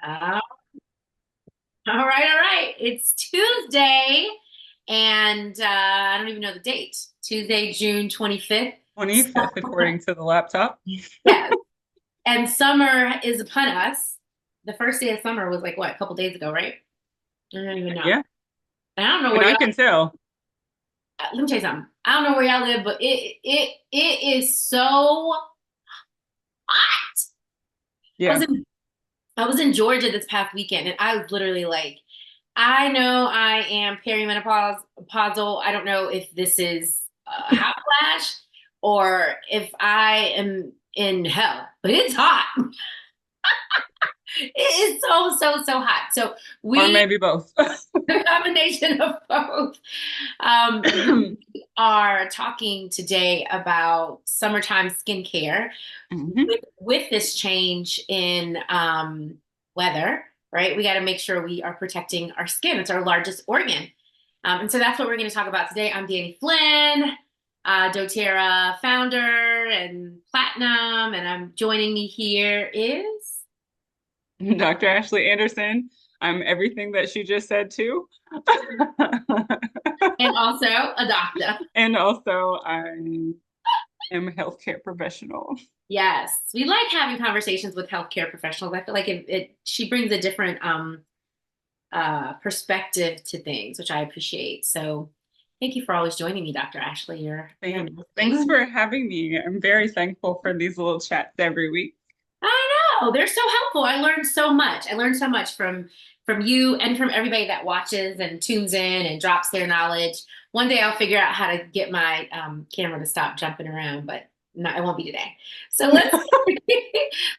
Uh, all right. It's Tuesday, and I don't even know the date. Tuesday, June 25th. 25th, according to the laptop. Yes, and summer is upon us. The first day of summer was like what, a couple days ago, right? I don't even know. Yeah, And I don't know and where I y'all. can tell. Let me tell you something. I don't know where y'all live, but it is so hot. I was Yeah. in I was in Georgia this past weekend, and I was literally like, I know I am pausal. I don't know if this is a hot flash or if I am in hell, but it's hot. It is so hot. So Or we, maybe both. a combination of both. We are talking today about summertime skincare Mhm. with this change in weather, right? We got to make sure we are protecting our skin. It's our largest organ. And so that's what we're going to talk about today. I'm Dani Flynn, doTERRA founder and platinum, and I'm joining me here is, Dr. Ashley Anderson. I'm everything that she just said too. and also a doctor. And also, I am a healthcare professional. Yes, we like having conversations with healthcare professionals. I feel like she brings a different perspective to things, which I appreciate. So thank you for always joining me, Dr. Ashley. You're Thanks amazing. for having me. I'm very thankful for these little chats every week. I know they're so helpful. I learned so much. I learned so much from you and from everybody that watches and tunes in and drops their knowledge. One day I'll figure out how to get my camera to stop jumping around, but not, it won't be today. So let's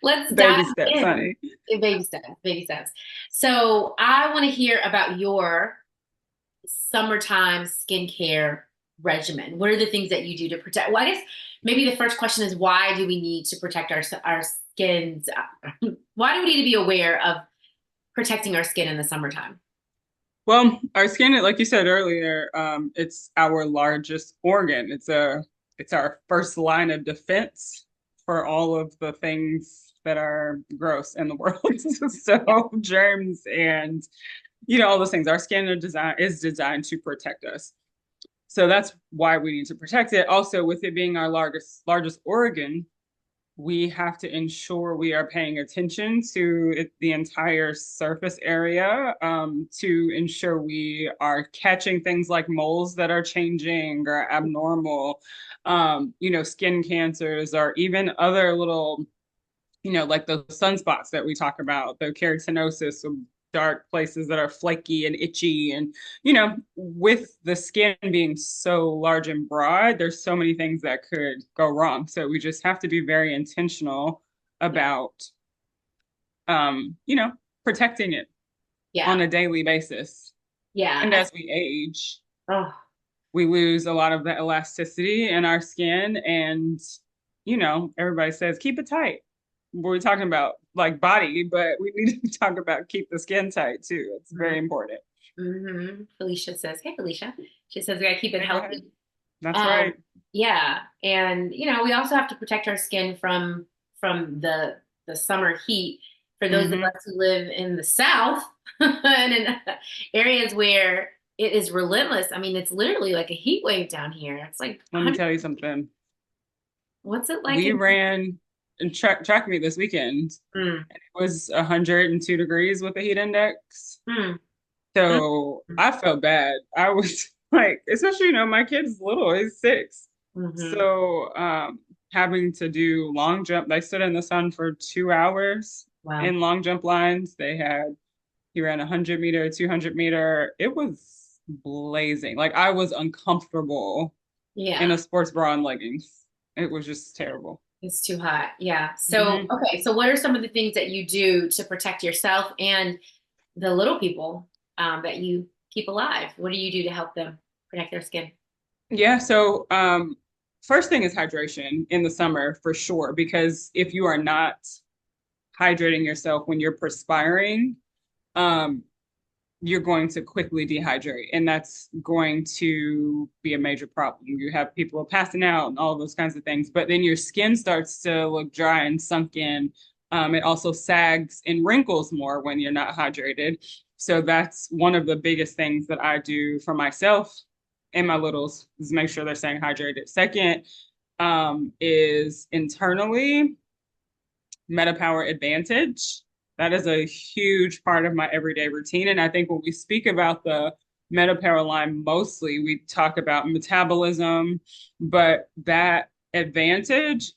let's dive Baby steps, in. honey. Baby steps, baby steps. So I want to hear about your summertime skincare regimen. What are the things that you do to protect? Well, I guess maybe the first question is why do we need to protect our skins? Why do we need to be aware of protecting our skin in the summertime? Well, our skin, like you said earlier, it's our largest organ. It's our first line of defense for all of the things that are gross in the world. Yeah. So germs and all those things. Our skin is designed to protect us. So that's why we need to protect it. Also, with it being our largest organ, we have to ensure we are paying attention to the entire surface area to ensure we are catching things like moles that are changing or abnormal, skin cancers, or even other little, like the sunspots that we talk about, the keratinosis, dark places that are flaky and itchy. And, with the skin being so large and broad, there's so many things that could go wrong. So we just have to be very intentional Yeah. about, um, you know, protecting it Yeah. on a daily basis. Yeah. And as we age, Oh, we lose a lot of the elasticity in our skin. And, everybody says, keep it tight. We're talking about like body, but we need to talk about keep the skin tight too. It's very important. Felicia says, hey, Felicia. She says we gotta keep it Hey, go ahead. healthy. That's Um, right. yeah. And we also have to protect our skin from the summer heat. For those of Hmm. us who live in the South and in areas where it is relentless. I mean, it's literally like a heat wave down here. It's like Let me 100. tell you something. What's it like We in? ran and track meet this weekend. Mm, It was 102 degrees with the heat index. mm, mm, So I felt bad. I was like, especially, my kid's little, he's 6. mm-hmm. So having to do long jump, they stood in the sun for 2 hours Wow. in long jump lines. He ran 100 meter, 200 meter. It was blazing. Like I was uncomfortable in Yeah. a sports bra and leggings. It was just terrible. It's too hot. Yeah. So, Hmm. okay. So, what are some of the things that you do to protect yourself and the little people that you keep alive? What do you do to help them protect their skin? Yeah, so first thing is hydration in the summer for sure, because if you are not hydrating yourself when you're perspiring, um, you're going to quickly dehydrate, and that's going to be a major problem. You have people passing out and all those kinds of things, but then your skin starts to look dry and sunken. It also sags and wrinkles more when you're not hydrated. So that's one of the biggest things that I do for myself and my littles is make sure they're staying hydrated. Second, is internally MetaPower Advantage. That is a huge part of my everyday routine. And I think when we speak about the MetaPower line, mostly we talk about metabolism, but that advantage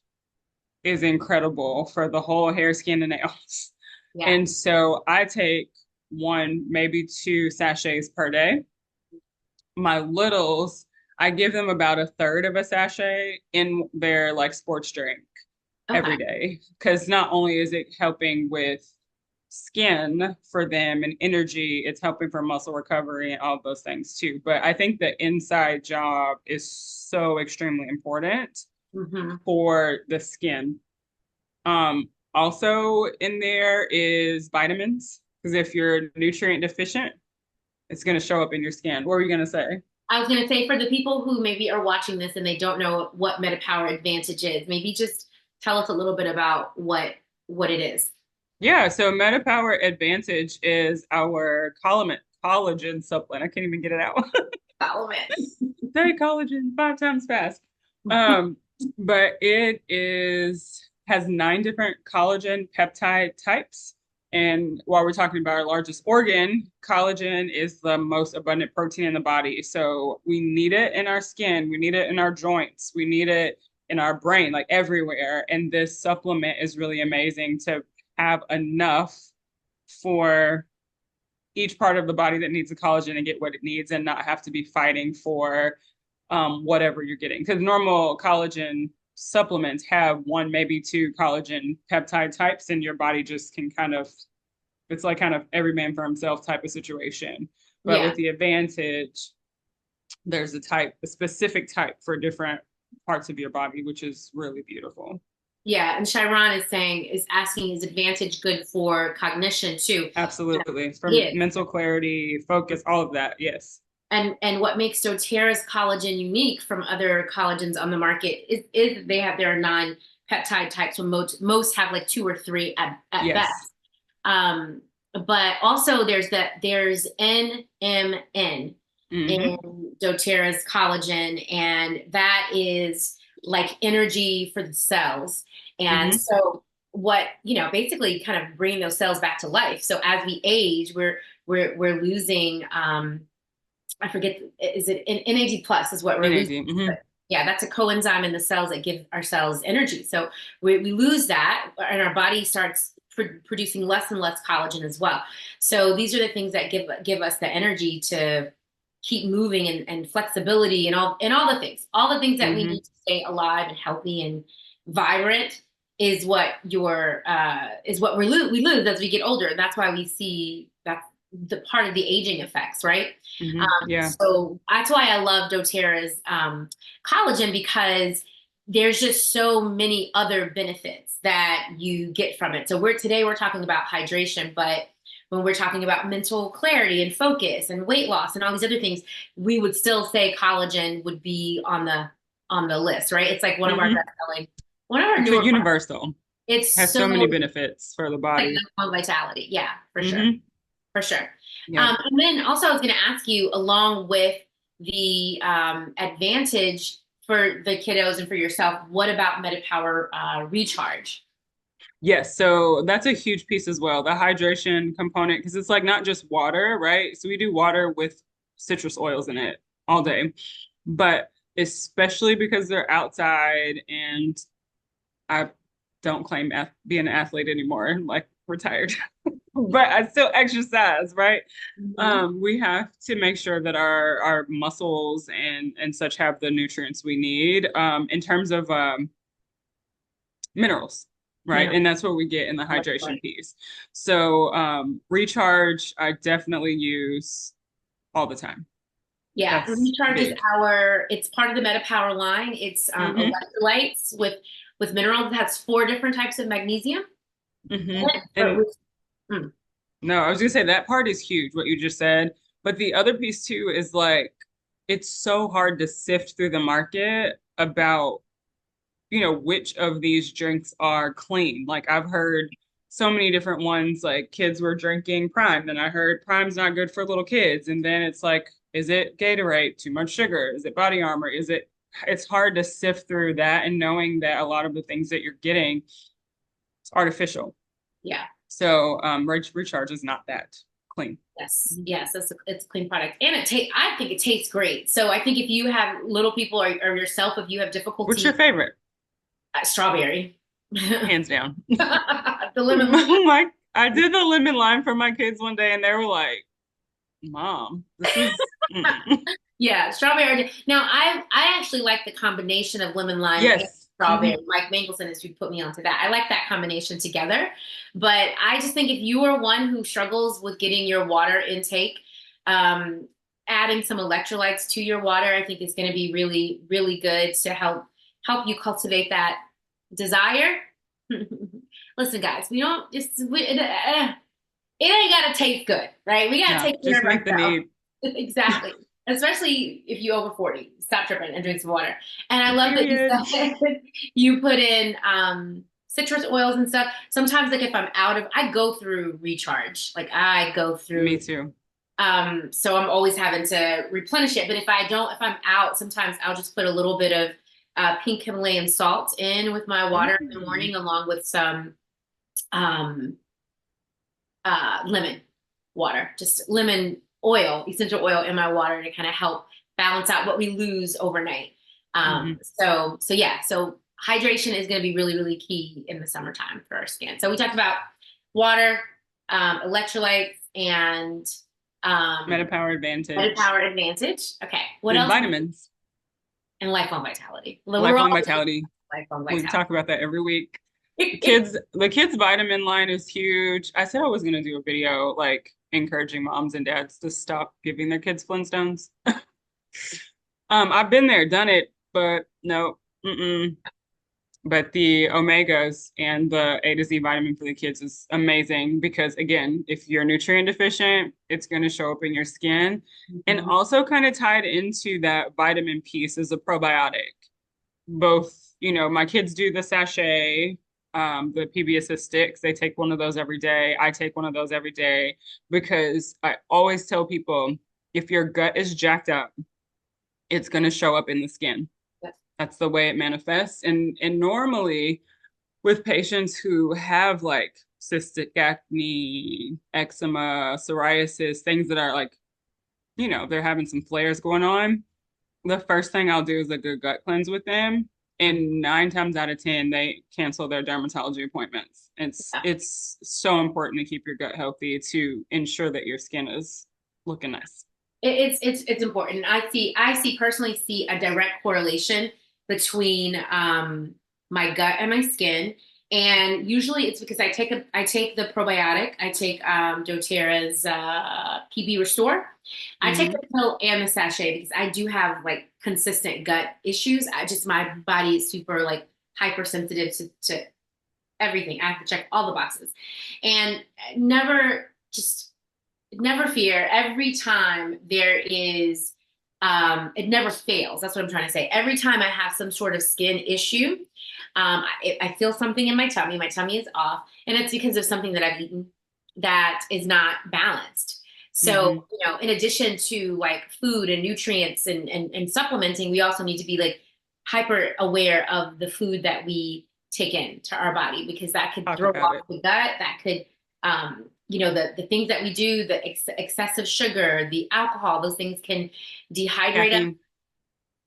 is incredible for the whole hair, skin, and nails. Yeah. And so I take one, maybe two sachets per day. My littles, I give them about a third of a sachet in their like sports drink Okay. every day. Because not only is it helping with skin for them and energy, it's helping for muscle recovery and all those things too. But I think the inside job is so extremely important Hmm. for the skin. Also in there is vitamins, because if you're nutrient deficient, it's going to show up in your skin. What were you going to say? I was going to say for the people who maybe are watching this and they don't know what MetaPower Advantage is, maybe just tell us a little bit about what it is. Yeah, so MetaPower Advantage is our collagen supplement. I can't even get it out. Follow it. Say collagen 5 times fast. Um, but it is has 9 different collagen peptide types. And while we're talking about our largest organ, collagen is the most abundant protein in the body. So we need it in our skin, we need it in our joints, we need it in our brain, like everywhere. And this supplement is really amazing to have enough for each part of the body that needs the collagen and get what it needs and not have to be fighting for whatever you're getting. Because normal collagen supplements have one, maybe two collagen peptide types, and your body just can kind of, it's like kind of every man for himself type of situation. But Yeah. with the advantage, there's a specific type for different parts of your body, which is really beautiful. Yeah. And Chiron is asking, is Advantage good for cognition too? Absolutely. For Yeah. mental clarity, focus, all of that. Yes. And what makes doTERRA's collagen unique from other collagens on the market is they have their non-peptide types, when most have like two or three at Yes. best. Um, but also there's NMN in Hmm. doTERRA's collagen, and that is like energy for the cells. And Hmm. so what, basically kind of bringing those cells back to life. So as we age, we're losing I forget, is it NAD plus is what we're losing. NAD. Hmm. But yeah, that's a coenzyme in the cells that give our cells energy. So we lose that, and our body starts producing less and less collagen as well. So these are the things that give us the energy to keep moving, and flexibility, and all the things that we Hmm. need to stay alive and healthy and vibrant is what we lose as we get older. And that's why we see that's the part of the aging effects, right? Hmm. Yeah. So that's why I love doTERRA's collagen, because there's just so many other benefits that you get from it. So we're talking about hydration, but when we're talking about mental clarity and focus and weight loss and all these other things, we would still say collagen would be on the list, right? It's like Hmm. one of our It's a newer products. universal. It's Has so so many benefits for the like body. on vitality. Yeah, for sure. Hmm. For sure. Yep. And then also, I was going to ask you, along with the advantage for the kiddos and for yourself, what about MetaPower Recharge? Yes, so that's a huge piece as well, the hydration component, because it's like not just water, right? So we do water with citrus oils in it all day, but especially because they're outside and I don't claim being an athlete anymore, like retired, but I still exercise, right? Mhm. We have to make sure that our muscles and such have the nutrients we need in terms of minerals, right? Mineral. And that's what we get in the Much hydration more. piece. So recharge, I definitely use all the time. Yeah, That's Recharge is big. it's part of the MetaPower line. It's Hmm. electrolytes with minerals. It has 4 different types of magnesium Hmm. in it. And Mm, no, I was gonna say that part is huge, what you just said. But the other piece too is like it's so hard to sift through the market about which of these drinks are clean. Like I've heard so many different ones. Like kids were drinking Prime, then I heard Prime's not good for little kids, and then it's like, is it Gatorade? Too much sugar? Is it Body Armor? Is it? It's hard to sift through that, and knowing that a lot of the things that you're getting is artificial. Yeah. So recharge is not that clean. Yes, yes, it's a clean product, and I think it tastes great. So I think if you have little people or yourself, if you have What's your difficulty, favorite? strawberry, the Hands down. lemon lime. Like I did the lemon lime for my kids one day, and they were like, "Mom, this is." Mm-mm. Yeah, strawberry. Now I actually like the combination of lemon lime and Yes. strawberry. Mike Mangleson is who put me onto that. I like that combination together. But I just think if you are one who struggles with getting your water intake, um, adding some electrolytes to your water, I think is going to be really, really good to help you cultivate that desire. Listen, guys, we don't just it ain't gotta taste good, right? We gotta Yeah, take care just of meet the ourselves. need. Exactly. Especially if you over 40. Stop tripping and drink some water. And I love that you Period. said you put in citrus oils and stuff. Sometimes like if I'm out of I go through recharge. Like I go Me through too. so I'm always having to replenish it. But if I'm out, sometimes I'll just put a little bit of pink Himalayan salt in with my water in the Mm. morning along with some um lemon water, just lemon oil, essential oil in my water to kind of help balance out what we lose overnight. Hmm. So yeah, so hydration is going to be really, really key in the summertime for our skin. So we talked about water, electrolytes, and Metapower Meta Advantage. Power Advantage. Okay, what Then else? vitamins. And lifelong vitality. We're all Lifelong Vitality. lifelong We vitality. talk about that every week. The kids vitamin line is huge. I said I was gonna do a video like encouraging moms and dads to stop giving their kids Flintstones. I've been there, done it, but no, mm-mm. But the omegas and the A to Z vitamin for the kids is amazing because again, if you're nutrient deficient, it's going to show up in your skin. And Mhm. also kind of tied into that vitamin piece is a probiotic. Both, my kids do the sachet, the PB Assist sticks. They take one of those every day. I take one of those every day because I always tell people if your gut is jacked up, it's going to show up in the skin. That's the way it manifests. And normally with patients who have like cystic acne, eczema, psoriasis, things that are like, they're having some flares going on, the first thing I'll do is a good gut cleanse with them. And 9 times out of 10, they cancel their dermatology appointments. It's so important to keep your gut healthy to ensure that your skin is looking nice. It's important. I personally see a direct correlation between my gut and my skin. And usually it's because I take the probiotic. I take doTERRA's PB Restore. I take Hmm. the pill and the sachet because I do have like consistent gut issues. My body is super like hypersensitive to everything. I have to check all the boxes. And never fear. Every time there is, it never fails. That's what I'm trying to say. Every time I have some sort of skin issue, I feel something in my tummy. My tummy is off, and it's because of something that I've eaten that is not balanced. Hmm. So, in addition to like food and nutrients and supplementing, we also need to be like hyper aware of the food that we take into our body because that could Talk throw about off it. the gut. That could the things that we do, the excessive sugar, the alcohol, those things can dehydrate us. Caffeine.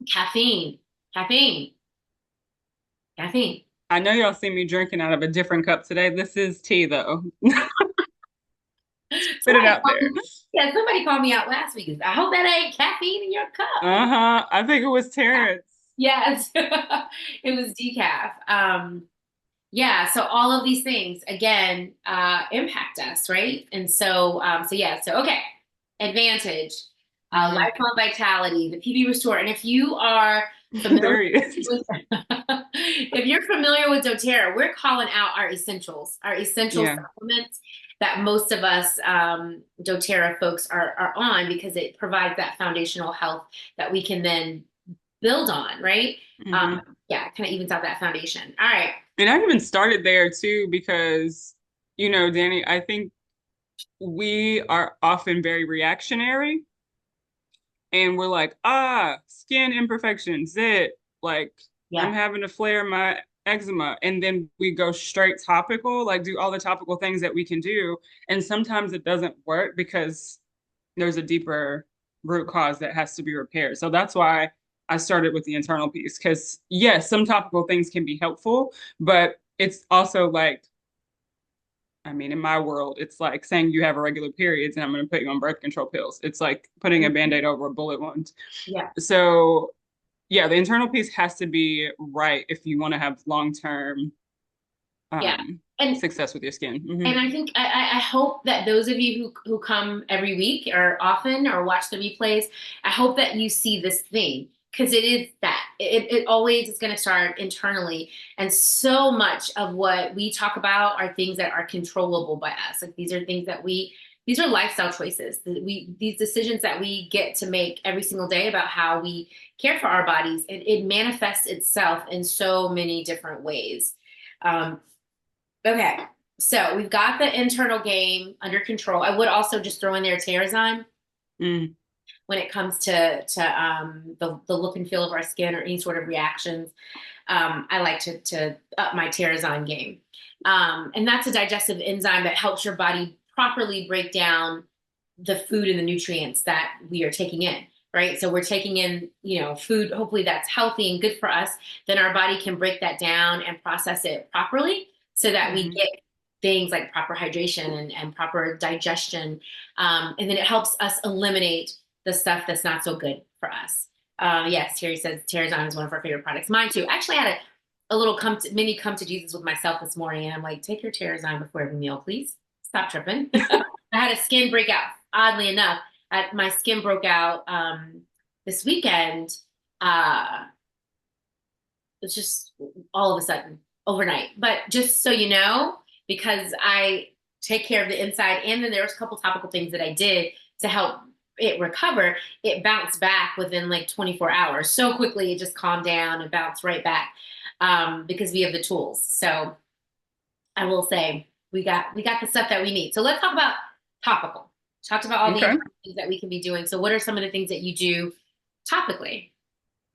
Caffeine, caffeine, caffeine. I know y'all see me drinking out of a different cup today. This is tea, though. Put it Somebody out called there. me, yeah, somebody called me out last week. I hope that ain't caffeine in your cup. Uh-huh. I think it was Terrence. Yes, it was decaf. Yeah, so all of these things again impact us, right? And so yeah, so okay, advantage, Hmm. lifelong vitality, the PB Restore, and if you are familiar There he is. with, if you're familiar with DoTerra, we're calling out our essential Yeah. supplements that most of us DoTerra folks are on because it provides that foundational health that we can then build on, right? Hmm. Yeah, it kind of evens out that foundation. All right. And I even started there too because, Danny, I think we are often very reactionary and we're like, skin imperfections, it like I'm Yeah. having to flare my eczema. And then we go straight topical, like do all the topical things that we can do. And sometimes it doesn't work because there's a deeper root cause that has to be repaired. So that's why I started with the internal piece. Because yes, some topical things can be helpful, but it's also like, I mean, in my world, it's like saying you have irregular periods and I'm going to put you on birth control pills. It's like putting a Mhm. band-aid over a bullet wound. Yeah. So, yeah, the internal piece has to be right if you want to have long-term Yeah. And success with your skin. I think I hope that those of you who come every week or often or watch the replays, I hope that you see this thing because it is that it always is going to start internally. And so much of what we talk about are things that are controllable by us. Like these are things that these are lifestyle choices. These decisions that we get to make every single day about how we care for our bodies. It manifests itself in so many different ways. Um, Okay, so we've got the internal game under control. I would also just throw in there Terrazyme Mm, when it comes to the look and feel of our skin or any sort of reactions. I like to up my Terrazyme game, and that's a digestive enzyme that helps your body properly break down the food and the nutrients that we are taking in. Right. So we're taking in, food, hopefully that's healthy and good for us. Then our body can break that down and process it properly so that we mhm. get things like proper hydration and proper digestion. And then it helps us eliminate the stuff that's not so good for us. Yes, Terry says Terrazon is one of our favorite products. Mine too. Actually, I had a little mini come to Jesus with myself this morning, and I'm like, take your Terrazon before every meal, please. Stop tripping. I had a skin breakout. Oddly enough, my skin broke out this weekend. Uh, it's just all of a sudden overnight. But just so you know, because I take care of the inside, and then there was a couple topical things that I did to help it recover. It bounced back within like 24 hours. So quickly, it just calmed down and bounced right back because we have the tools. So I will say we got the stuff that we need. So let's talk about topical. Talked about all the Okay. internal things that we can be doing. So what are some of the things that you do topically?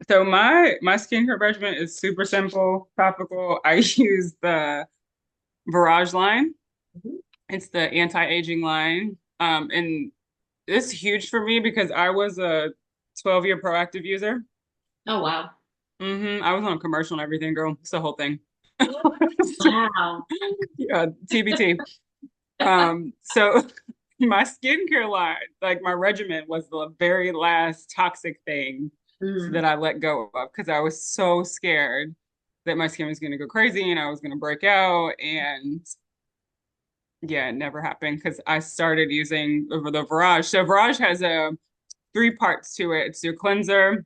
So my skincare regimen is super simple, topical. I use the Virage line. Mhm. It's the anti-aging line. And it's huge for me because I was a 12-year proactive user. Oh wow. I was on a commercial and everything, girl. It's the whole thing. Wow. Yeah, TBT. So my skincare line, like my regimen was the very last toxic thing Mm. that I let go of because I was so scared that my skin was going to go crazy and I was going to break out. And yeah, it never happened because I started using the Virage. So Virage has three parts to it. It's your cleanser,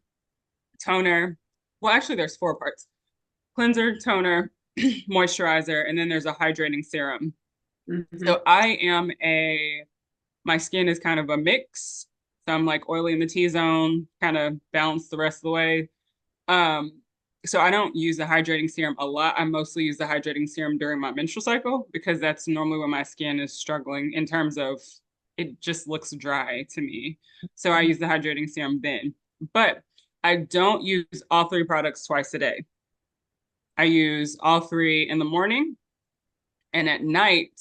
toner. Well, actually, there's four parts: cleanser, toner, moisturizer, and then there's a hydrating serum. Hmm. So my skin is kind of a mix. So I'm like oily in the T zone, kind of balanced the rest of the way. Um, so I don't use the hydrating serum a lot. I mostly use the hydrating serum during my menstrual cycle because that's normally when my skin is struggling in terms of it just looks dry to me. So I use the hydrating serum then. But I don't use all three products twice a day. I use all three in the morning and at night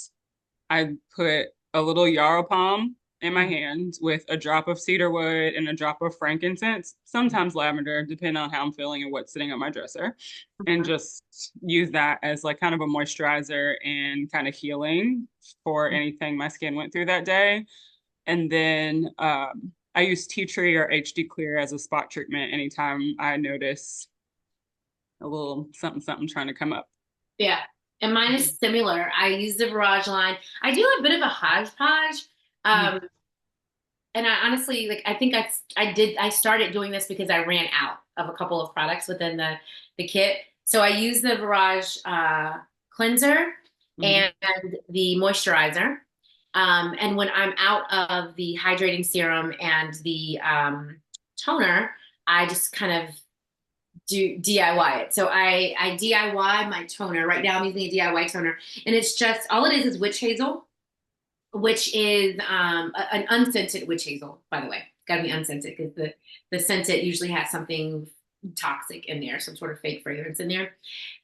I put a little yarrow palm in my hand with a drop of cedarwood and a drop of frankincense, sometimes lavender, depending on how I'm feeling and what's sitting on my dresser, and just use that as like kind of a moisturizer and kind of healing for anything my skin went through that day. And then I use tea tree or HD clear as a spot treatment anytime I notice a little something something trying to come up. Yeah. And mine is similar. I use the Virage line. I do a bit of a hodgepodge. Mm-hmm. Um, and I honestly like I started doing this because I ran out of a couple of products within the kit. So I use the Virage cleanser Mm-hmm. and the moisturizer. And when I'm out of the hydrating serum and the toner, I just kind of do DIY it. So I DIY my toner. Right now I'm using a DIY toner, and it's just all it is witch hazel, which is an unscented witch hazel, by the way. It's got to be unscented because the scented usually has something toxic in there, some sort of fake fragrance in there.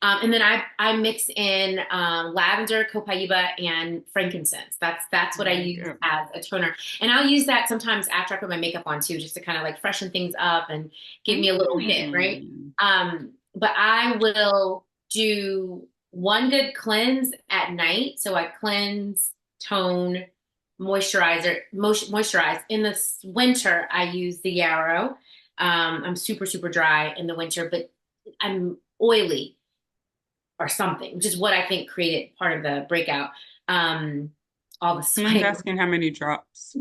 And then I mix in lavender, copaiba, and frankincense. That's what I Very use good. as a toner, and I'll use that sometimes after I put my makeup on too, just to kind of like freshen things up and give me a little hit, right? Mm. But I will do one good cleanse at night, so I cleanse, tone, moisturize. In the winter, I use the yarrow. I'm super, super dry in the winter, but I'm oily or something, which is what I think created part of the breakout. Um, all the Someone's sweating asking how many drops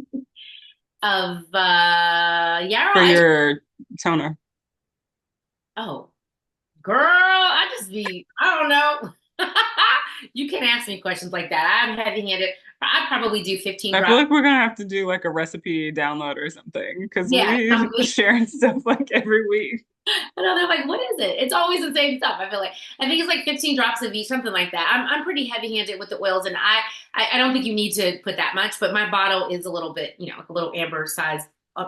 of yarrow. for your toner. Oh, girl, I don't know. You can ask me questions like that. I'm heavy-handed. I probably do 15 I feel drops. like we're gonna have to do like a recipe download or something because Yeah, we something. share stuff like every week. I know they're like, what is it? It's always the same stuff. I feel like I think it's like 15 drops of each, something like that. I'm pretty heavy-handed with the oils, and I don't think you need to put that much, but my bottle is a little bit, like a little amber size,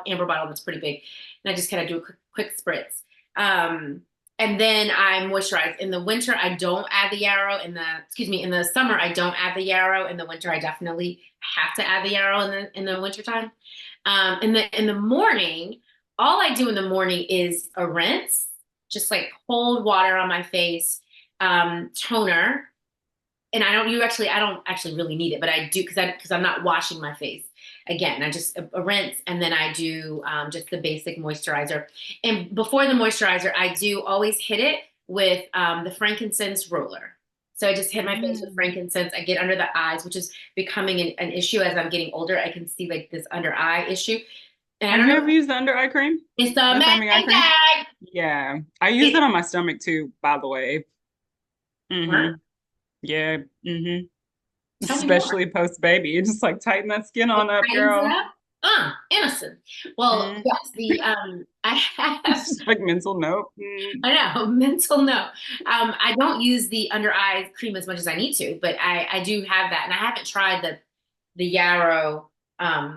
amber bottle that's pretty big, and I just kind of do a quick spritz. Um, and then I moisturize. In the winter, I don't add the yarrow. In the summer, I don't add the yarrow. In the winter, I definitely have to add the yarrow in the wintertime. In the morning, all I do in the morning is a rinse, just like cold water on my face, toner, and I don't actually really need it, but I do because I'm not washing my face again. I just a rinse, and then I do just the basic moisturizer. And before the moisturizer, I do always hit it with the frankincense roller. So I just hit my face with Mm. frankincense. I get under the eyes, which is becoming an issue as I'm getting older. I can see like this under eye issue. And I Have don't you know, ever used the under eye cream? it's The firming eye cream? amazing. Yeah. I use It it on my stomach too, by the way. works. Mm-hmm. Yeah. Mm-hmm. Tell me more. Especially post baby. You just like tighten that skin It on up, tightens it girl. up. Innocent. Well, Mm. yes, the I have Just like mental note. Mm. I know mental note. I don't use the under eye cream as much as I need to, but I do have that, and I haven't tried the Yarrow Oh,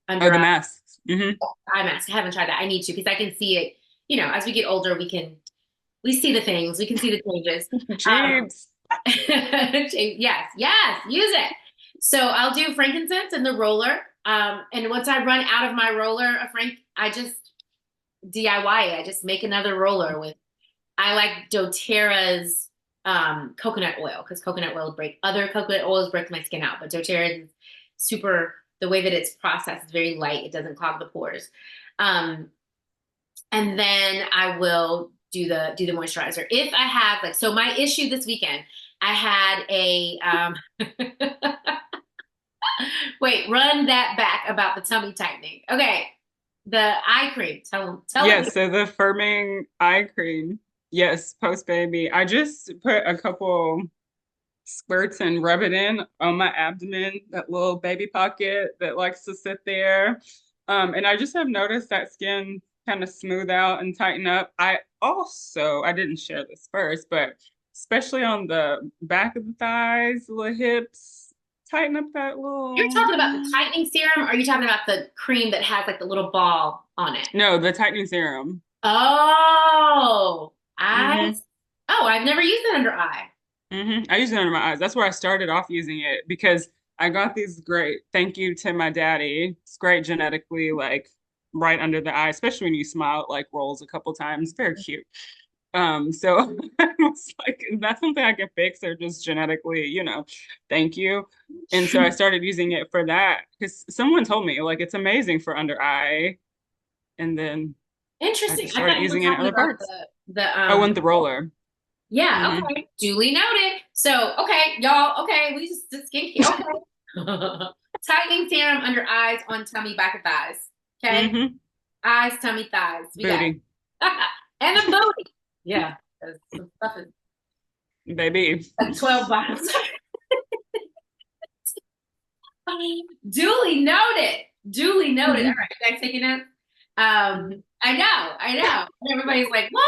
under the masks. Mm-hmm. eye mask. I haven't tried that. I need to because I can see it. As we get older, we see the things, we can see the changes. Um, Jeeps. yes, yes, use it. So I'll do frankincense and the roller. And once I run out of my roller of I just DIY it. I just make another roller with. I like DoTerra's coconut oil because coconut oil other coconut oils break my skin out, but DoTerra is super. The way that it's processed is very light. It doesn't clog the pores. Um, and then I will do the moisturizer. If I have so my issue this weekend, I had a wait, run that back about the tummy tightening. Okay, the eye cream. Tell it. Yes, so the firming eye cream. Yes, post baby. I just put a couple squirts and rub it in on my abdomen, that little baby pocket that likes to sit there. And I just have noticed that skin kind of smooth out and tighten up. I didn't share this first, but especially on the back of the thighs, the little hips, tighten up that You're little. talking about the tightening serum, or are you talking about the cream that has like the little ball on it? No, the tightening serum. Oh, Mm-hmm. I've never used it under eye. I use it under my eyes. That's where I started off using it because I got these great, thank you to my daddy. It's great genetically, like right under the eye, especially when you smile, it like rolls a couple times. Very cute. So I was like, is that something I can fix or just genetically, thank you. And so I started using it for that because someone told me like it's amazing for under eye. And then I Interesting. just I started thought you were using it in talking other about parts. the Oh, and the roller. yeah, Hmm okay. Duly noted. So, okay, y'all, okay, we just did skincare. Okay. Tightening serum under eyes, on tummy, back of thighs. Okay? hmm Eyes, tummy, thighs. We got Booty, it. And the booty. Yeah. Some stuff is baby. like 12 bottles. Duly noted. Duly noted. All right, you guys taking notes? I know. And everybody's like, what?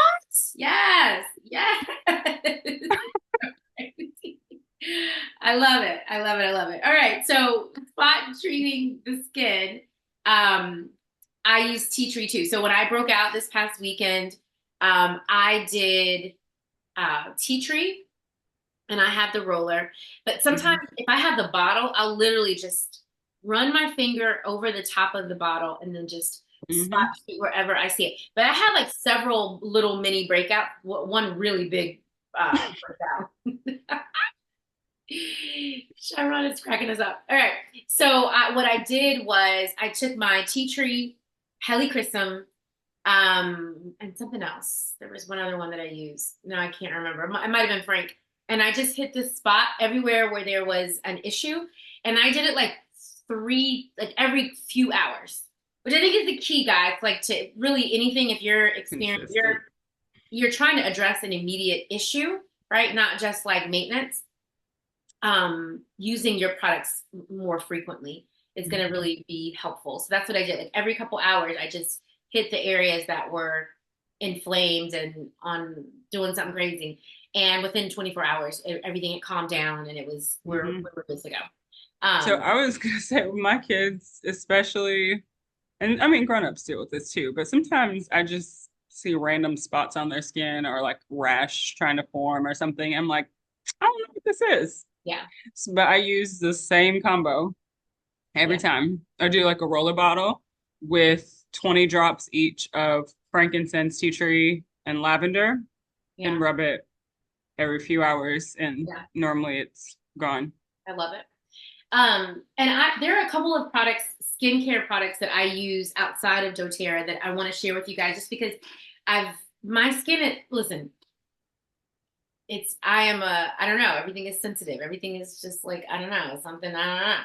Yes, yes. I love it. I love it. I love it. All right. So spot treating the skin. Um, I use tea tree too. So when I broke out this past weekend, I did tea tree and I have the roller. But sometimes Mhm. if I have the bottle, I'll literally just run my finger over the top of the bottle and then just spot Mhm. shoot wherever I see it. But I have like several little mini breakout, one really big breakout. Sharon is cracking us up. All right. So what I did was I took my tea tree, helichrysum, and something else. There was one other one that I used. No, I can't remember. It might have been Frank. And I just hit this spot everywhere where there was an issue. And I did it like like every few hours, which I think is the key, guys. Like to really anything, if you're experiencing, Consistent. you're trying to address an immediate issue, right? Not just like maintenance. Using your products more frequently is going to Mhm. really be helpful. So that's what I did. Like every couple hours, I just hit the areas that were inflamed and on doing something crazy. And within 24 hours, everything had calmed down and we Mhm. were good to go. So Um, I was gonna say with my kids, especially, and I mean grown-ups deal with this too, but sometimes I just see random spots on their skin or like rash trying to form or something. I'm like, I don't know what this is. yeah, But I use the same combo every yeah, time. I do like a roller bottle with 20 drops each of frankincense, tea tree, and lavender and yeah, rub it every few hours, and yeah. normally it's gone. I love it. And there are a couple of products, skincare products that I use outside of doTERRA that I want to share with you guys just because I've my skin listen, I don't know, everything is sensitive. Everything is just like, I don't know, something, I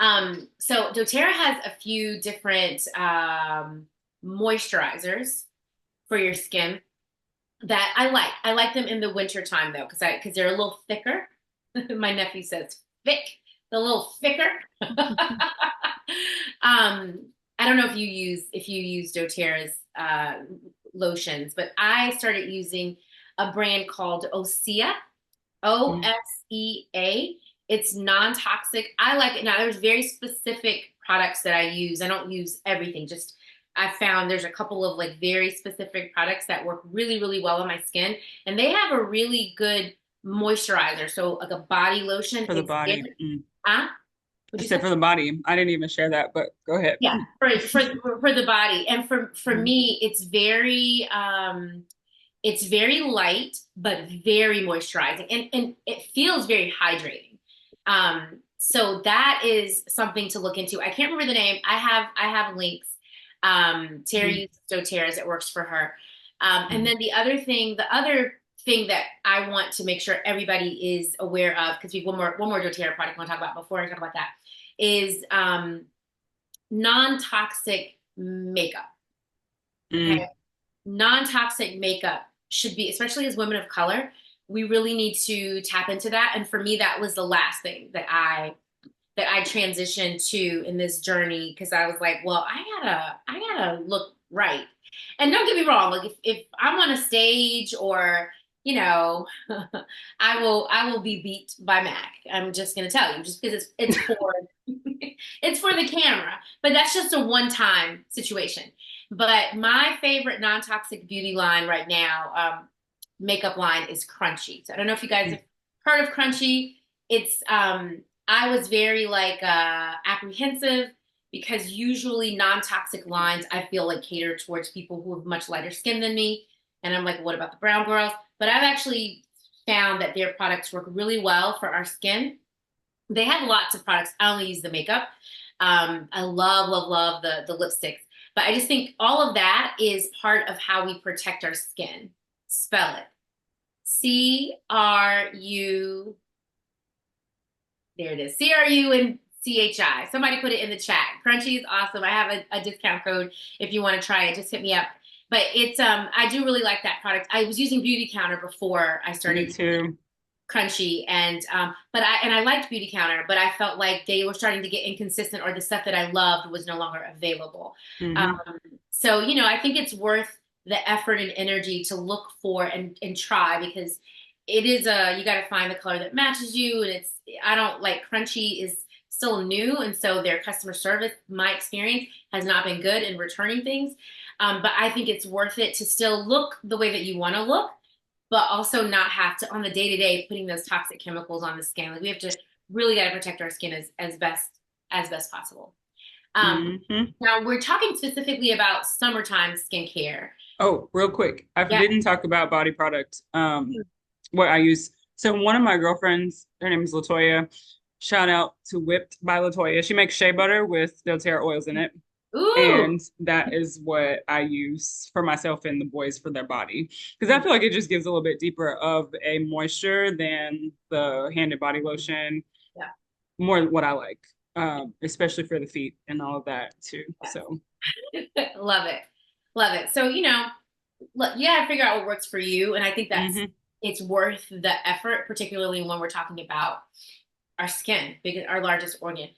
don't know. So doTERRA has a few different moisturizers for your skin that I like. I like them in the winter time though, because they're a little thicker. My nephew says thick, a little thicker. I don't know if you use doTERRA's lotions, but I started using a brand called Osea, Mm. OSEA. It's non-toxic. I like it. Now, there's very specific products that I use. I don't use everything. Just I found there's a couple of like very specific products that work really, really well on my skin, and they have a really good moisturizer. So like a body lotion. For the It's body. very, Mm. huh? I What'd you said say? for the body. I didn't even share that, but go ahead. Yeah, for the body, and for Mm. me, it's very light but very moisturizing, and it feels very hydrating. So that is something to look into. I can't remember the name. I have links. Terry Mm. uses doTERRA's. It works for her. And Mm. then the other thing that I want to make sure everybody is aware of, because we have one more doTERRA product I want to talk about before I talk about that, is non-toxic makeup. Okay. Mm. Non-toxic makeup should be, especially as women of color, we really need to tap into that. And for me, that was the last thing that I transitioned to in this journey because I was like, well, I gotta look right. And don't get me wrong, like if I'm on a stage or you know, I will be beat by Mac. I'm just gonna tell you, just because it's for it's for the camera, but that's just a one time situation. But my favorite non toxic beauty line right now, makeup line is Crunchy. So I don't know if you guys Mm. have heard of Crunchy. It's I was very like apprehensive because usually non-toxic lines I feel like cater towards people who have much lighter skin than me. And I'm like, what about the brown girls? But I've actually found that their products work really well for our skin. They have lots of products. I only use the makeup. I love, love, love the lipsticks. But I just think all of that is part of how we protect our skin. Spell it. CRU, there it is. CRU and CHI. Somebody put it in the chat. Crunchy is awesome. I have a discount code if you want to try it. Just hit me up. But it's I do really like that product. I was using Beauty Counter before I Me started using too. crunchy and I liked Beauty Counter, but I felt like they were starting to get inconsistent or the stuff that I loved was no longer available. Um, Hmm. so I think it's worth the effort and energy to look for and try because it is you got to find the color that matches you and it's I don't like crunchy is still new and so their customer service my experience has not been good in returning things. But I think it's worth it to still look the way that you want to look but also not have to on the day to day putting those toxic chemicals on the skin. Like we have to really got to protect our skin as best possible. Um, Hmm. Now we're talking specifically about summertime skincare. Oh, real quick, I Yeah. didn't talk about body product. What I use. So one of my girlfriends, her name is Latoya. Shout out to Whipped by Latoya. She makes shea butter with doTERRA oils in it. Ooh. And that is what I use for myself and the boys for their body. Because I feel like it just gives a little bit deeper of a moisture than the hand and body lotion. Yeah. More what I like, especially for the feet and all of that too. Yes. So, Love it. Love it. So, look, you gotta figure out what works for you. And I think that's hmm. it's worth the effort, particularly when we're talking about our skin, because our largest organ.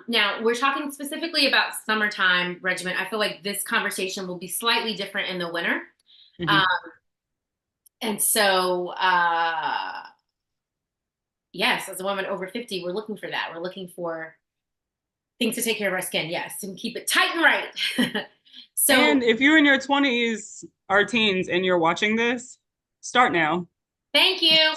Now we're talking specifically about summertime regimen. I feel like this conversation will be slightly different in the winter. Um, Hmm. and so, yes, as a woman over 50, we're looking for that. We're looking for things to take care of our skin, yes, and keep it tight and right. So And if you're in your 20s or teens and you're watching this, start now. thank you.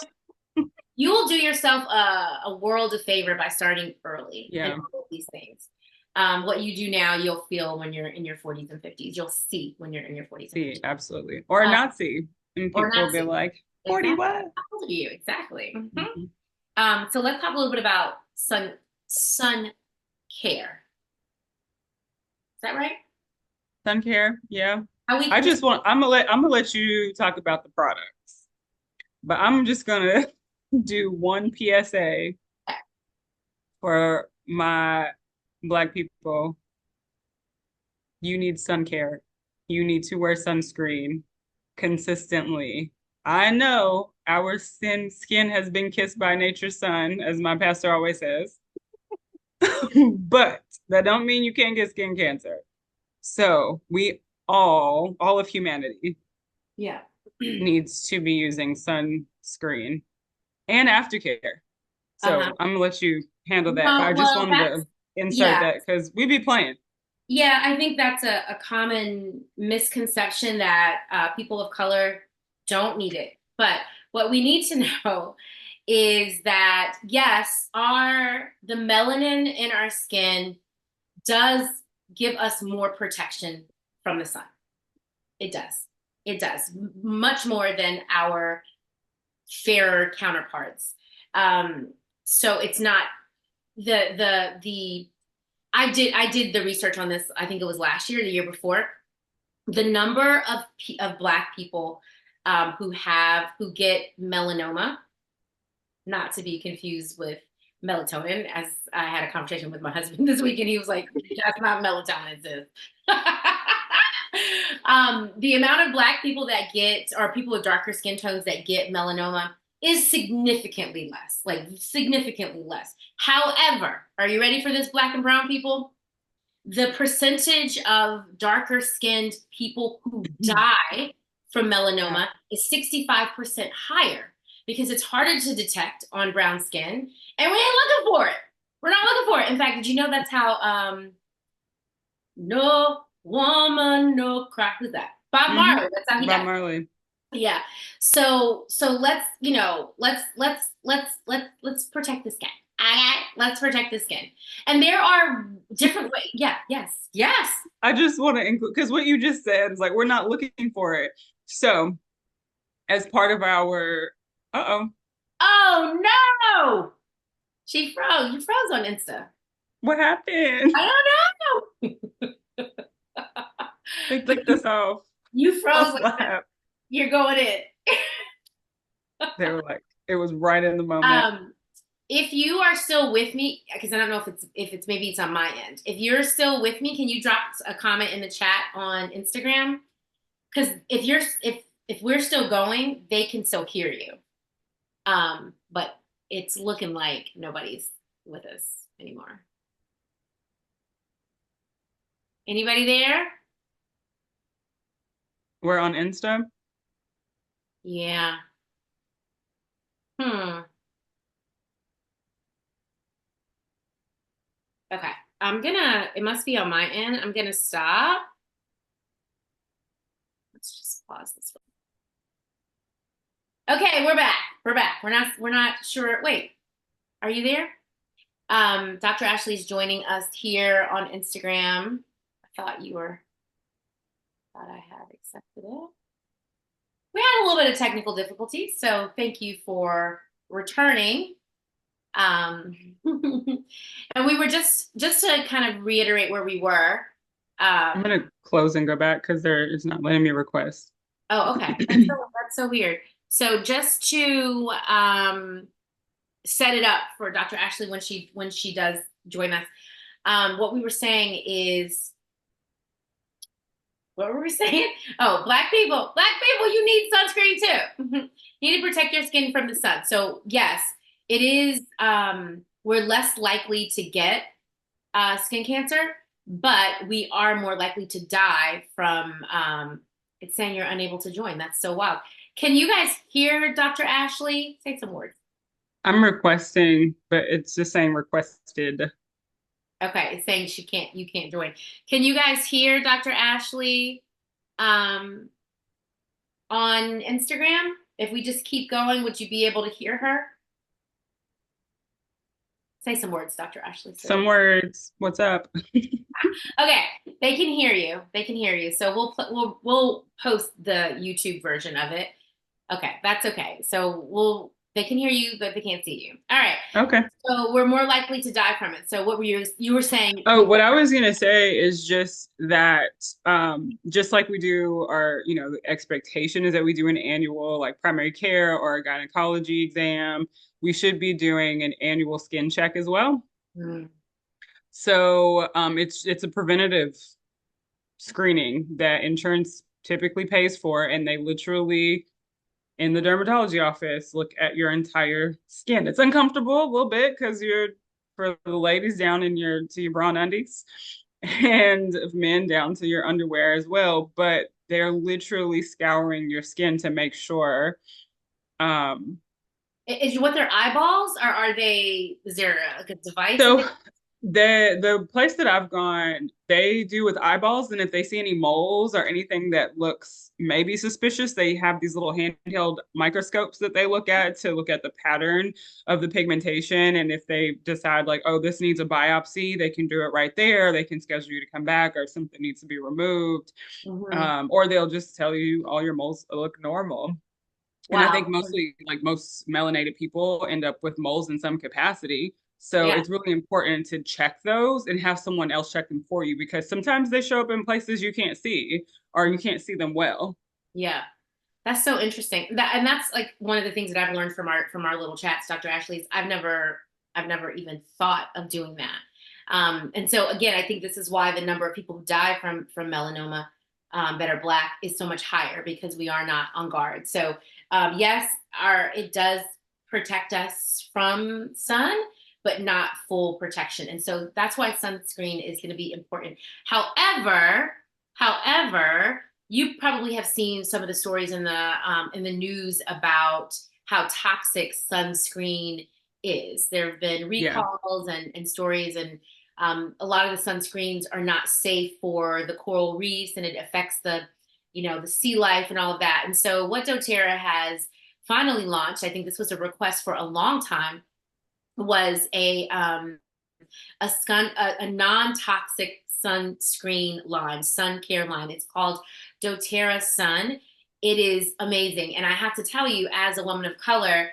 You will do yourself a world of favor by starting early in Yeah, all of these things. What you do now, you'll feel when you're in your 40s and 50s. You'll see when you're in your 40s and see, 50s. absolutely. Or Uh, not see. And or people will not be see. like, 40 Exactly. what? How old are you? Exactly. Hmm. So let's talk a little bit about sun care. Is that right? Sun care, yeah. How we can I'm gonna let you talk about the products, but I'm just gonna do one PSA for my Black people. You need sun care. You need to wear sunscreen consistently. I know our skin has been kissed by nature's sun, as my pastor always says, but that don't mean you can't get skin cancer. So we all of humanity yeah. needs to be using sunscreen and aftercare. Uh-huh. So I'm gonna let you handle that. But No, I just well, wanted that's to insert yeah. that because we be playing. Yeah, I think that's a common misconception that people of color don't need it. But what we need to know is that yes, our the melanin in our skin does give us more protection from the sun. It does. It does much more than our fairer counterparts. So it's not the I did the research on this. I think it was last year, the year before. The number of Black people who get melanoma, not to be confused with melatonin, as I had a conversation with my husband this week, and he was like, "That's not melatonin, sis." The amount of Black people that get, or people with darker skin tones that get melanoma, is significantly less, like significantly less. However, are you ready for this, Black and brown people? The percentage of darker skinned people who die from Yeah. melanoma is 65% higher because it's harder to detect on brown skin and we ain't looking for it. We're not looking for it. In fact, did you know that's how no woman no cry? Who's that? Bob Mm-hmm. Marley. That's how he Bob died. Marley. Yeah. So let's, let's protect the skin. Okay? Let's protect the skin. And there are different ways. Yeah, yes, yes. I just want to include because what you just said is like we're not looking for it. So as part of our uh-oh, Oh no! She froze. You froze on Insta. what happened? I don't know. They But kicked us off. you I'll froze like slap. you're going in. They were like, it was right in the moment. Um, if you are still with me, because I don't know if it's maybe it's on my end. If you're still with me, can you drop a comment in the chat on Instagram? Because if we're still going, they can still hear you. But it's looking like nobody's with us anymore. Anybody there? We're on Insta. Yeah. Hmm. Okay. It must be on my end. I'm gonna stop. Let's just pause this one. Okay, we're back. We're back. We're not sure. Wait, are you there? Dr. Ashley's joining us here on Instagram. Thought I had accepted it. We had a little bit of technical difficulties, so thank you for returning. Um, and we were just to kind of reiterate where we were. I'm Um, gonna close and go back because there is not letting me request. oh, okay. That's so weird. So just to set it up for Dr. Ashley when she does join us, what we were saying is what were we saying? Oh, black people, you need sunscreen too. You need to protect your skin from the sun. So yes, it is. We're less likely to get skin cancer, but we are more likely to die from. It's saying you're unable to join. That's so wild. Can you guys hear Dr. Ashley? Say some words. I'm requesting, but it's just saying requested. Okay, it's saying you can't join. Can you guys hear Dr. Ashley um, on Instagram? If we just keep going, would you be able to hear her? Say some words, Dr. Ashley. Say Some words. What's up? okay, they can hear you. They can hear you. So we'll post the YouTube version of it. Okay, that's okay. So they can hear you, but they can't see you. All right. Okay. So we're more likely to die from it. So what were you were saying Oh, what I was gonna say is just that, just like we do our, the expectation is that we do an annual like primary care or a gynecology exam. We should be doing an annual skin check as well. Hmm. So, it's a preventative screening that insurance typically pays for, and they literally in the dermatology office look at your entire skin. It's uncomfortable a little bit because you're for the ladies down in your bra and undies, and men down to your underwear as well. But they're literally scouring your skin to make sure. Um, Is what their eyeballs or are they is there like a device that so they the place that I've gone, they do with eyeballs, and if they see any moles or anything that looks maybe suspicious, they have these little handheld microscopes that they look at the pattern of the pigmentation. And if they decide like, oh, this needs a biopsy, they can do it right there. They can schedule you to come back, or something needs to be removed, Mhm. or they'll just tell you all your moles look normal. And I think Wow. mostly, like most melanated people, end up with moles in some capacity. So Yeah. it's really important to check those and have someone else check them for you, because sometimes they show up in places you can't see or you can't see them well. Yeah. That's so interesting. That's like one of the things that I've learned from our little chats, Dr. Ashley's. I've never even thought of doing that. And so again, I think this is why the number of people who die from melanoma that are black is so much higher because we are not on guard. So yes, our it does protect us from sun, but not full protection. And so that's why sunscreen is going to be important. However, you probably have seen some of the stories in the news about how toxic sunscreen is. There have been Yeah. recalls and stories, and a lot of the sunscreens are not safe for the coral reefs, and it affects the sea life and all of that. And so, what DoTerra has finally launched, I think this was a request for a long time, was a non-toxic sunscreen line, sun care line. It's called doTERRA Sun. It is amazing. And I have to tell you, as a woman of color,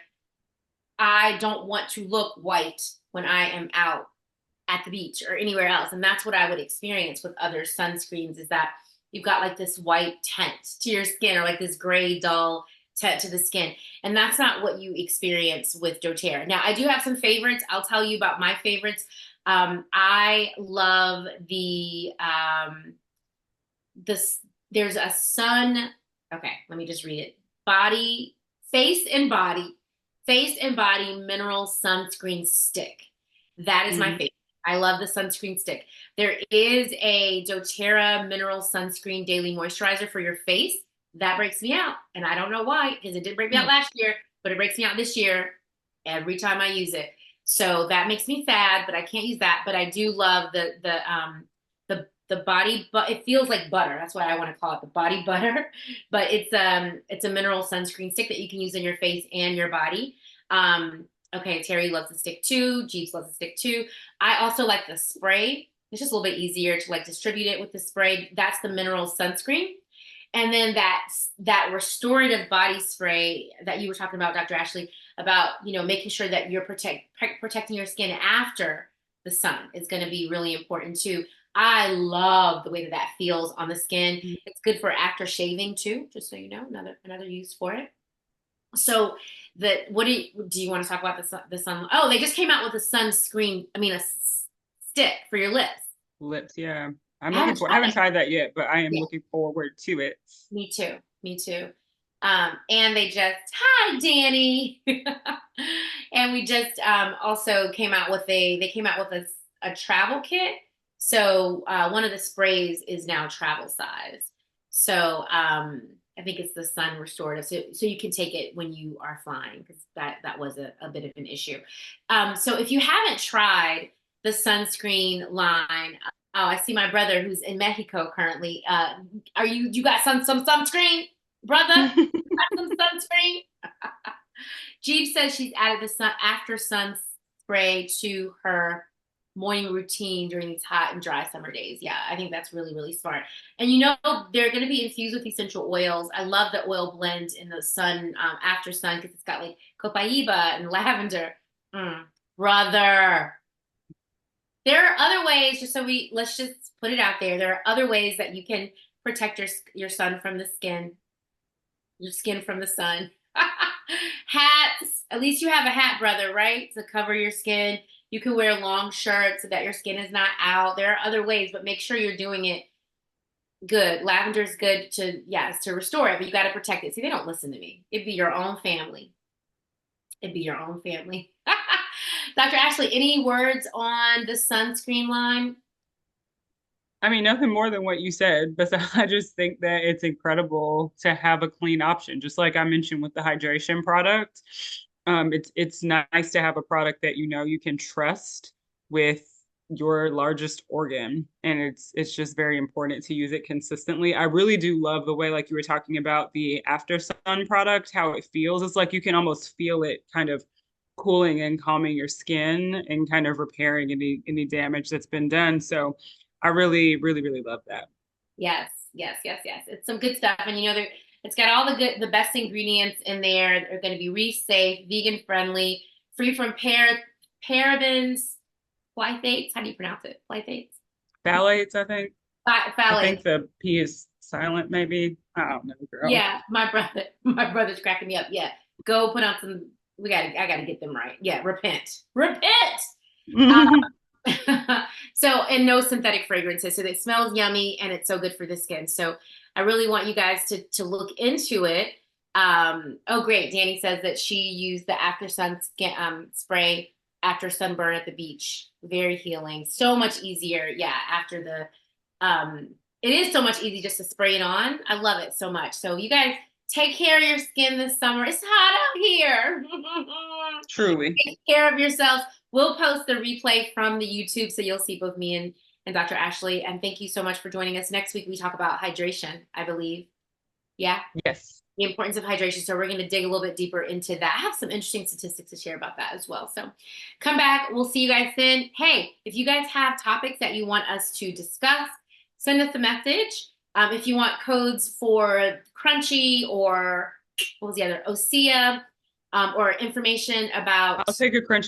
I don't want to look white when I am out at the beach or anywhere else. And that's what I would experience with other sunscreens is that you've got like this white tint to your skin or like this gray, dull tint to the skin. And that's not what you experience with doTERRA. Now, I do have some favorites. I'll tell you about my favorites. I love this, there's a sun, okay, let me just read it. Body, face and body. Face and Body Mineral Sunscreen Stick. That is my Mhm. favorite. I love the sunscreen stick. There is a doTERRA Mineral Sunscreen Daily Moisturizer for your face. That breaks me out. And I don't know why, because it did break me out Hmm. last year, but it breaks me out this year every time I use it. So that makes me sad, but I can't use that. But I do love the body, but it feels like butter. That's why I want to call it the body butter. But it's a mineral sunscreen stick that you can use in your face and your body. Um, okay, Terry loves the stick too. Jeeves loves the stick too. I also like the spray. It's just a little bit easier to like distribute it with the spray. That's the mineral sunscreen. And then that restorative body spray that you were talking about, Dr. Ashley, about making sure that you're protecting your skin after the sun is going to be really important too. I love the way that that feels on the skin. It's good for after shaving too, just so you know, another use for it. So the what do you want to talk about the sun? Oh, they just came out with a sunscreen. I mean, stick for your lips. Lips, yeah. I'm I looking haven't for. I tried haven't it. tried that yet, but I am Yeah, looking forward to it. me too. Me too. And they just hi Danny, and we just also came out with they came out with a travel kit. So one of the sprays is now travel size. So I think it's the sun restorative. So you can take it when you are flying because that was a bit of an issue. So if you haven't tried the sunscreen line, oh, I see my brother who's in Mexico currently. You got some sunscreen, brother? Some sunscreen. Jeeve says she's added the after sun spray to her morning routine during these hot and dry summer days. Yeah, I think that's really, really smart. And they're going to be infused with essential oils. I love the oil blend in the sun, after sun, because it's got like copaiba and lavender. Mm, brother. There are other ways, let's just put it out there. There are other ways that you can protect your skin from the sun. Hats. At least you have a hat, brother, right? To cover your skin. You can wear long shirts so that your skin is not out. There are other ways, but make sure you're doing it good. Lavender is good yes, to restore it, but you got to protect it. See, they don't listen to me. It'd be your own family. It'd be your own family. Dr. Ashley, any words on the sunscreen line? I mean, nothing more than what you said, but I just think that it's incredible to have a clean option. Just like I mentioned with the hydration product, it's nice to have a product that you can trust with your largest organ, and it's just very important to use it consistently. I really do love the way, like you were talking about the after sun product, how it feels. It's like you can almost feel it kind of cooling and calming your skin and kind of repairing any damage that's been done. So I really, really, really love that. Yes, yes, yes, yes. It's some good stuff, and it's got all the best ingredients in there. They're going to be reef safe, vegan friendly, free from parabens, phthalates. How do you pronounce it? Phthalates, Phthalates, I think. I think phthalates. the P is silent, maybe. I don't know, girl. Yeah, my brother's cracking me up. Yeah, go put on some. I got to get them right. Yeah, repent. Uh, so, and no synthetic fragrances. So it smells yummy and it's so good for the skin. So I really want you guys to look into it. Oh, great. Danny says that she used the after sun skin, spray after sunburn at the beach. Very healing. So much easier. Yeah. It is so much easier just to spray it on. I love it so much. So you guys take care of your skin this summer. It's hot out here. Truly. Take care of yourselves. We'll post the replay from the YouTube so you'll see both me and Dr. Ashley. And thank you so much for joining us. Next week, we talk about hydration, I believe. Yeah, Yes. the importance of hydration. So we're going to dig a little bit deeper into that. I have some interesting statistics to share about that as well. So come back. We'll see you guys then. Hey, if you guys have topics that you want us to discuss, send us a message. If you want codes for Crunchy or what was the other? Osea, or information about I'll take a crunch